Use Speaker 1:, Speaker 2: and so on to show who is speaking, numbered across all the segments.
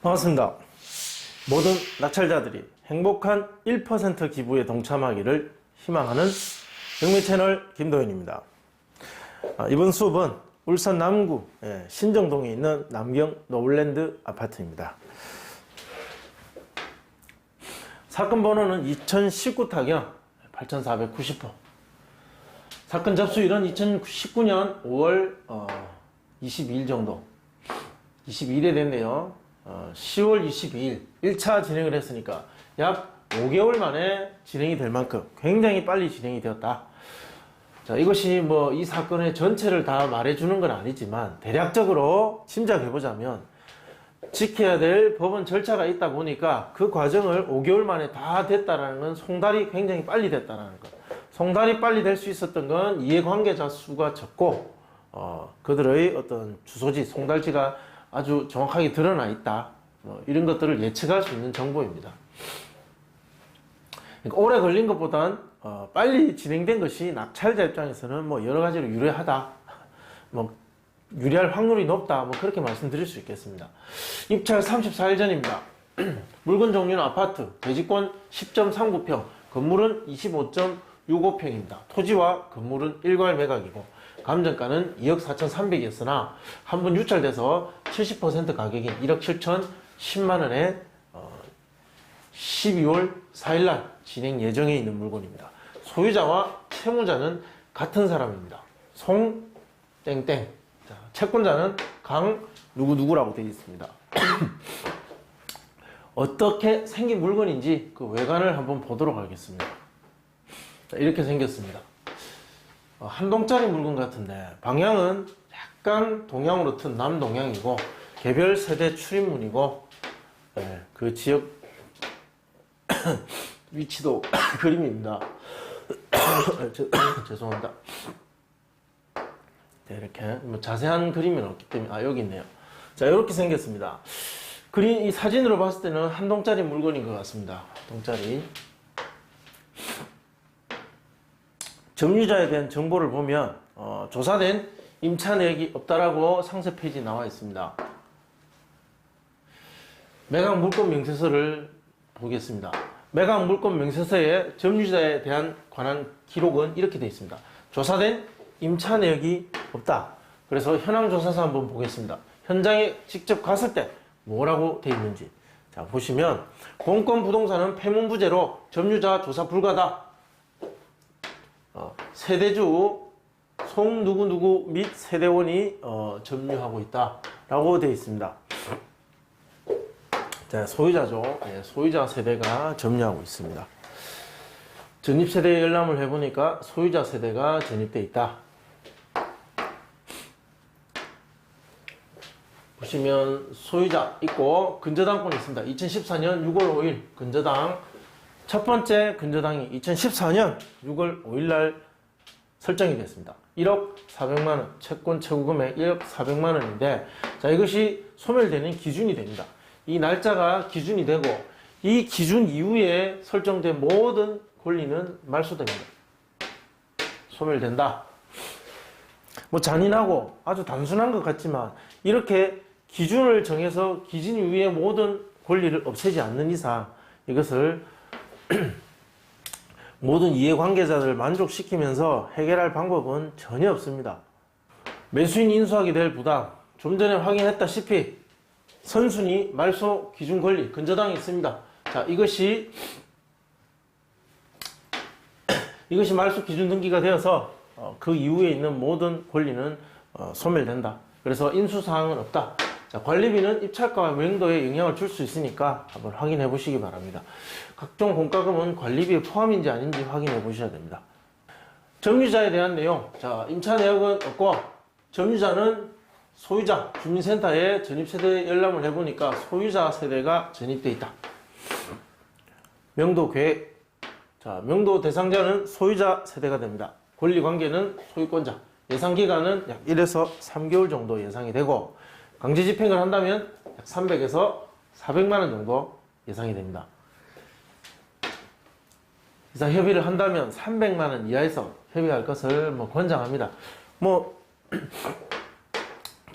Speaker 1: 반갑습니다. 모든 낙찰자들이 행복한 1% 기부에 동참하기를 희망하는 경매채널 김도현입니다. 이번 수업은 울산 남구 신정동에 있는 남경 노블랜드 아파트입니다. 사건 번호는 2019 타경 8490호. 사건 접수일은 2019년 5월 22일 정도, 22일에 됐네요. 10월 22일 1차 진행을 했으니까 약 5개월 만에 진행이 될 만큼 굉장히 빨리 진행이 되었다. 자, 이것이 뭐 이 사건의 전체를 다 말해주는 건 아니지만 대략적으로 짐작해보자면 지켜야 될 법원 절차가 있다 보니까 그 과정을 5개월 만에 다 됐다라는 건 송달이 굉장히 빨리 됐다라는 것. 송달이 빨리 될 수 있었던 건 이해관계자 수가 적고 그들의 어떤 주소지, 송달지가 아주 정확하게 드러나 있다. 이런 것들을 예측할 수 있는 정보입니다. 그러니까 오래 걸린 것보단 빨리 진행된 것이 낙찰자 입장에서는 뭐 여러 가지로 유리하다. 유리할 확률이 높다. 그렇게 말씀드릴 수 있겠습니다. 입찰 34일 전입니다. 물건 종류는 아파트, 대지권 10.39평, 건물은 25.65평입니다. 토지와 건물은 일괄 매각이고 감정가는 2억 4,300이었으나 한 번 유찰돼서 70% 가격인 1억 7,010만원에 12월 4일날 진행 예정에 있는 물건입니다. 소유자와 채무자는 같은 사람입니다. 송 땡땡. 채권자는 강 누구누구라고 되어 있습니다. 어떻게 생긴 물건인지 그 외관을 한번 보도록 하겠습니다. 이렇게 생겼습니다. 한 동짜리 물건 같은데 방향은 약간 동향으로 튼 남동향이고 개별 세대 출입문이고 그 지역 위치도 그림입니다. 죄송합니다. 이렇게 자세한 그림은 없기 때문에 여기 있네요. 자, 이렇게 생겼습니다. 이 사진으로 봤을 때는 한 동짜리 물건인 것 같습니다. 동짜리. 점유자에 대한 정보를 보면 조사된 임차 내역이 없다라고 상세 페이지에 나와 있습니다. 매각 물권 명세서를 보겠습니다. 매각 물권 명세서에 점유자에 대한 관한 기록은 이렇게 되어 있습니다. 조사된 임차 내역이 없다. 그래서 현황 조사서 한번 보겠습니다. 현장에 직접 갔을 때 뭐라고 되어 있는지. 자, 보시면 공권 부동산은 폐문부재로 점유자 조사 불가다. 세대주 송 누구누구 및 세대원이 점유하고 있다 라고 되어 있습니다. 자, 소유자죠. 소유자 세대가 점유하고 있습니다. 전입세대 열람을 해보니까 소유자 세대가 전입되어 있다. 보시면 소유자 있고 근저당권이 있습니다. 2014년 6월 5일 근저당, 첫 번째 근저당이 2014년 6월 5일 날 설정이 됐습니다. 1억 400만원, 채권 최고 금액 1억 400만원인데, 자, 이것이 소멸되는 기준이 됩니다. 이 날짜가 기준이 되고, 이 기준 이후에 설정된 모든 권리는 말소됩니다. 소멸된다. 잔인하고 아주 단순한 것 같지만, 이렇게 기준을 정해서 기준 이후에 모든 권리를 없애지 않는 이상, 이것을 모든 이해관계자들을 만족시키면서 해결할 방법은 전혀 없습니다. 매수인이 인수하게 될 부담, 좀 전에 확인했다시피 선순위 말소 기준 권리 근저당이 있습니다. 자, 이것이 말소 기준 등기가 되어서 그 이후에 있는 모든 권리는 소멸된다. 그래서 인수사항은 없다. 자, 관리비는 입찰가와 명도에 영향을 줄 수 있으니까 한번 확인해 보시기 바랍니다. 각종 공과금은 관리비에 포함인지 아닌지 확인해 보셔야 됩니다. 점유자에 대한 내용. 자, 임차 내역은 없고 점유자는 소유자, 주민센터에 전입세대 열람을 해보니까 소유자 세대가 전입되어 있다. 명도 계획. 자, 명도 대상자는 소유자 세대가 됩니다. 권리관계는 소유권자. 예상기간은 약 1에서 3개월 정도 예상이 되고, 강제 집행을 한다면 약 300에서 400만원 정도 예상이 됩니다. 이상 협의를 한다면 300만원 이하에서 협의할 것을 권장합니다.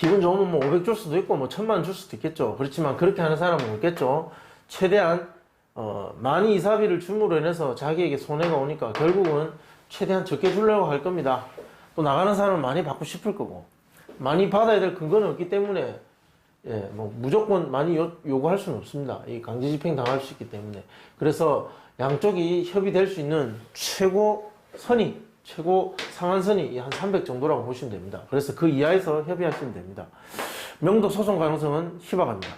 Speaker 1: 기분 좋으면 뭐 500 줄 수도 있고 뭐 1000만 줄 수도 있겠죠. 그렇지만 그렇게 하는 사람은 없겠죠. 최대한 많이 이사비를 줌으로 인해서 자기에게 손해가 오니까 결국은 최대한 적게 주려고 할 겁니다. 또 나가는 사람은 많이 받고 싶을 거고, 많이 받아야 될 근거는 없기 때문에 뭐 무조건 많이 요구할 수는 없습니다. 이 강제집행 당할 수 있기 때문에. 그래서 양쪽이 협의될 수 있는 최고 상한선이 한 300 정도라고 보시면 됩니다. 그래서 그 이하에서 협의하시면 됩니다. 명도 소송 가능성은 희박합니다.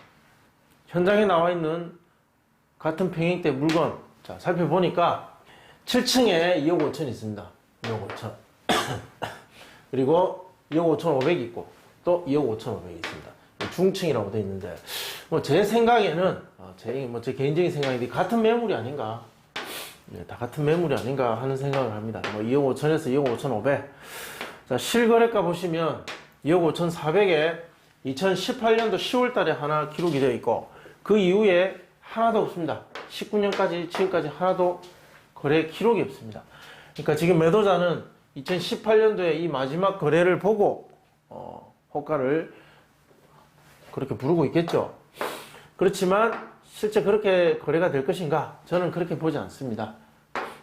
Speaker 1: 현장에 나와 있는 같은 평행대 물건, 자, 살펴보니까 7층에 2억 5천 있습니다. 2억 5천. 그리고 2억 5천 5백 있고, 또 2억 5천 5백 있습니다. 중층이라고 되어 있는데, 뭐 제 생각에는, 제 개인적인 생각인데, 같은 매물이 아닌가. 다 같은 매물이 아닌가 하는 생각을 합니다. 뭐 2억 5천에서 2억 5천 5백. 자, 실거래가 보시면 2억 5천 4백에 2018년도 10월 달에 하나 기록이 되어 있고, 그 이후에 하나도 없습니다. 19년까지, 지금까지 하나도 거래 기록이 없습니다. 그러니까 지금 매도자는 2018년도에 이 마지막 거래를 보고, 호가를 그렇게 부르고 있겠죠. 그렇지만, 실제 그렇게 거래가 될 것인가? 저는 그렇게 보지 않습니다.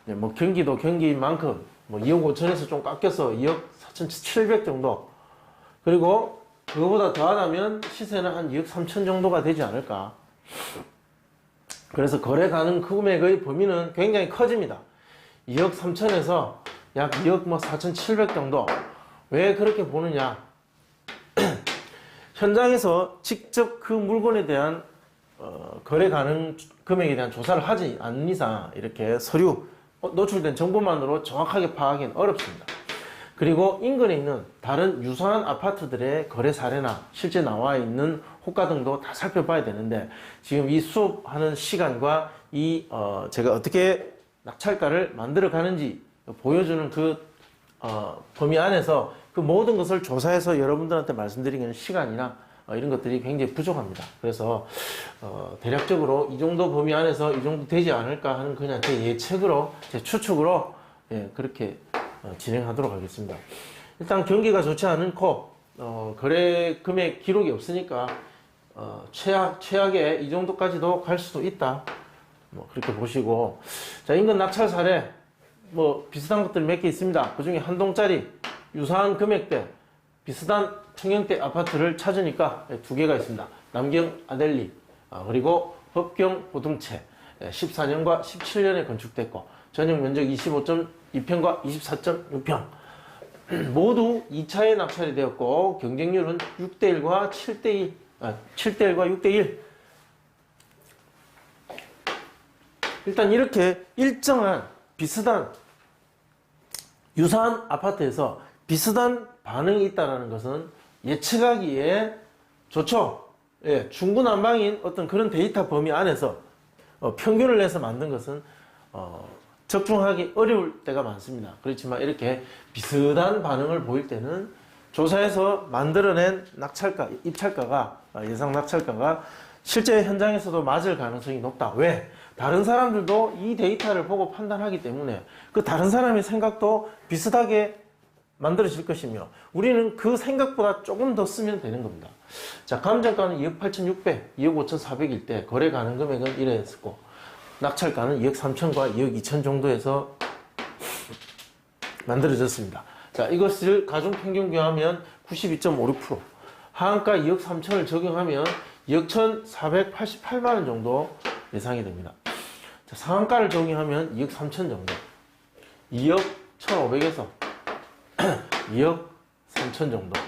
Speaker 1: 뭐 경기도 경기만큼 뭐 2억 5천에서 좀 깎여서 2억 4,700 정도, 그리고 그거보다 더하다면 시세는 한 2억 3천 정도가 되지 않을까. 그래서 거래 가능 금액의 범위는 굉장히 커집니다. 2억 3천에서 약 2억 뭐 4,700 정도. 왜 그렇게 보느냐? 현장에서 직접 그 물건에 대한 거래 가능 금액에 대한 조사를 하지 않는 이상 이렇게 서류, 노출된 정보만으로 정확하게 파악하기는 어렵습니다. 그리고 인근에 있는 다른 유사한 아파트들의 거래 사례나 실제 나와 있는 호가 등도 다 살펴봐야 되는데, 지금 이 수업하는 시간과 제가 어떻게 낙찰가를 만들어 가는지 보여주는 범위 안에서 그 모든 것을 조사해서 여러분들한테 말씀드리는 시간이나 이런 것들이 굉장히 부족합니다. 그래서 대략적으로 이 정도 범위 안에서 이 정도 되지 않을까 하는 그냥 제 예측으로, 제 추측으로 그렇게 진행하도록 하겠습니다. 일단 경기가 좋지 않고 거래 금액 기록이 없으니까 최악에 이 정도까지도 갈 수도 있다. 뭐 그렇게 보시고, 자, 인근 낙찰 사례 뭐 비슷한 것들 몇 개 있습니다. 그 중에 한 동짜리 유사한 금액대 비슷한 평형대 아파트를 찾으니까 두 개가 있습니다. 남경 아델리, 그리고 법경 보등채, 14년과 17년에 건축됐고 전용 면적 25.2평과 24.6평 모두 2차에 낙찰이 되었고, 경쟁률은 6대1과 7대1, 7대1과 6대1. 일단 이렇게 일정한 비슷한 유사한 아파트에서 비슷한 반응이 있다는 것은 예측하기에 좋죠. 중구난방인 어떤 그런 데이터 범위 안에서 평균을 내서 만든 것은 적중하기 어려울 때가 많습니다. 그렇지만 이렇게 비슷한 반응을 보일 때는 조사해서 만들어낸 낙찰가, 입찰가가, 예상 낙찰가가 실제 현장에서도 맞을 가능성이 높다. 왜? 다른 사람들도 이 데이터를 보고 판단하기 때문에 그 다른 사람의 생각도 비슷하게 만들어질 것이며, 우리는 그 생각보다 조금 더 쓰면 되는 겁니다. 자, 감정가는 2억 8,600, 2억 5,400일 때 거래 가능 금액은 이랬었고, 낙찰가는 2억 3천과 2억 2천 정도에서 만들어졌습니다. 자, 이것을 가중평균교하면 92.56%, 하한가 2억 3천을 적용하면 2억 1,488만원 정도 예상이 됩니다. 자, 상한가를 적용하면 2억 3천 정도, 2억 1,500에서 2억 3천 정도,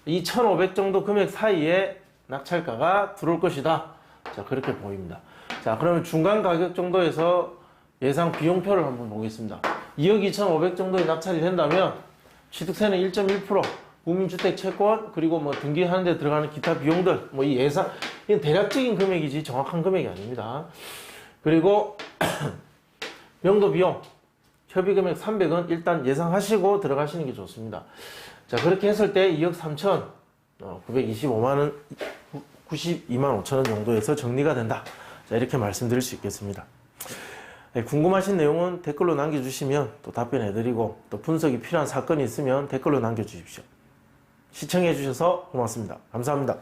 Speaker 1: 이 1,500 정도 금액 사이에 낙찰가가 들어올 것이다. 자, 그렇게 보입니다. 자, 그러면 중간 가격 정도에서 예상 비용표를 한번 보겠습니다. 2억 2,500 정도의 낙찰이 된다면 취득세는 1.1%, 국민주택 채권, 그리고 뭐 등기하는 데 들어가는 기타 비용들, 뭐 이 예상, 이건 대략적인 금액이지 정확한 금액이 아닙니다. 그리고 명도 비용, 협의금액 300은 일단 예상하시고 들어가시는 게 좋습니다. 자, 그렇게 했을 때 2억 3천 925만원, 92만 5천원 정도에서 정리가 된다. 자, 이렇게 말씀드릴 수 있겠습니다. 네, 궁금하신 내용은 댓글로 남겨주시면 또 답변해드리고, 또 분석이 필요한 사건이 있으면 댓글로 남겨주십시오. 시청해 주셔서 고맙습니다. 감사합니다.